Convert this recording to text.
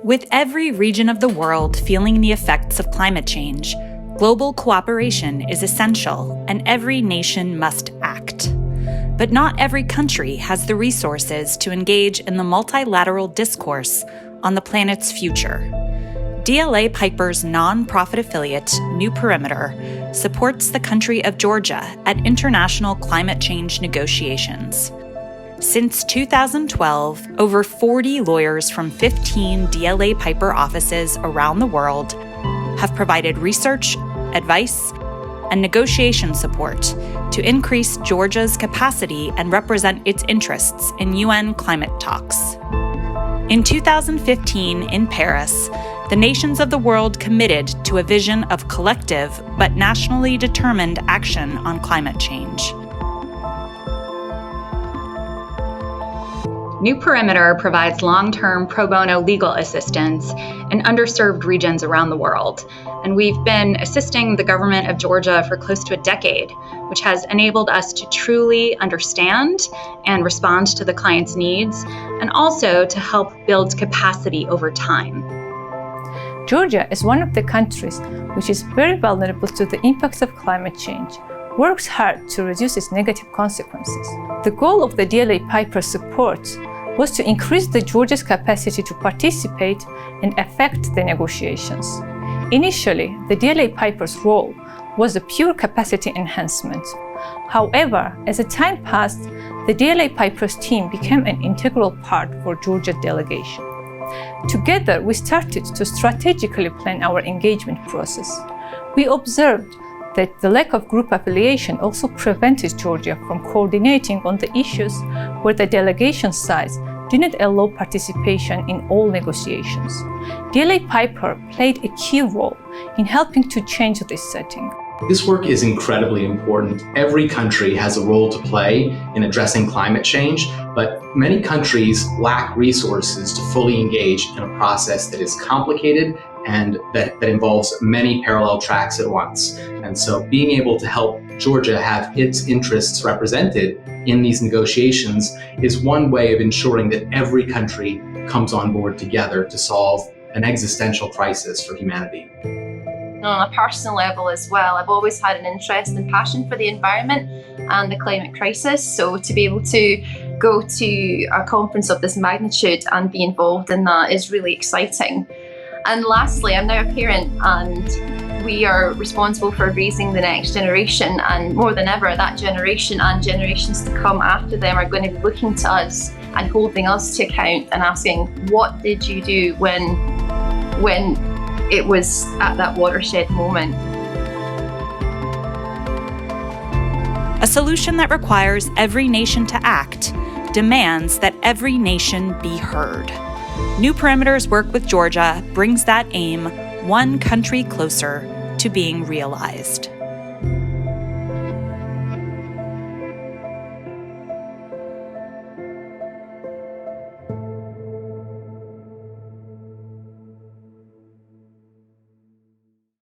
With every region of the world feeling the effects of climate change, global cooperation is essential and every nation must act. But not every country has the resources to engage in the multilateral discourse on the planet's future. DLA Piper's non-profit affiliate, New Perimeter, supports the country of Georgia at international climate change negotiations. Since 2012, over 40 lawyers from 15 DLA Piper offices around the world have provided research, advice, and negotiation support to increase Georgia's capacity and represent its interests in UN climate talks. In 2015, in Paris, the nations of the world committed to a vision of collective but nationally determined action on climate change. New Perimeter provides long-term pro bono legal assistance in underserved regions around the world, and we've been assisting the government of Georgia for close to a decade, which has enabled us to truly understand and respond to the client's needs, and also to help build capacity over time. Georgia is one of the countries which is very vulnerable to the impacts of climate change, works hard to reduce its negative consequences. The goal of the DLA Piper support was to increase the Georgia's capacity to participate and affect the negotiations. Initially, the DLA Piper's role was a pure capacity enhancement. However, as the time passed, the DLA Piper's team became an integral part for Georgia delegation. Together, we started to strategically plan our engagement process. We observed that the lack of group affiliation also prevented Georgia from coordinating on the issues where the delegation size didn't allow participation in all negotiations. DLA Piper played a key role in helping to change this setting. This work is incredibly important. Every country has a role to play in addressing climate change, but many countries lack resources to fully engage in a process that is complicated and that involves many parallel tracks at once. And so being able to help Georgia have its interests represented in these negotiations is one way of ensuring that every country comes on board together to solve an existential crisis for humanity. On a personal level as well, I've always had an interest and passion for the environment and the climate crisis. So to be able to go to a conference of this magnitude and be involved in that is really exciting. And lastly, I'm now a parent and we are responsible for raising the next generation, and more than ever, that generation and generations to come after them are going to be looking to us and holding us to account and asking, what did you do when it was at that watershed moment? A solution that requires every nation to act demands that every nation be heard. New Perimeter's work with Georgia brings that aim one country closer to being realized.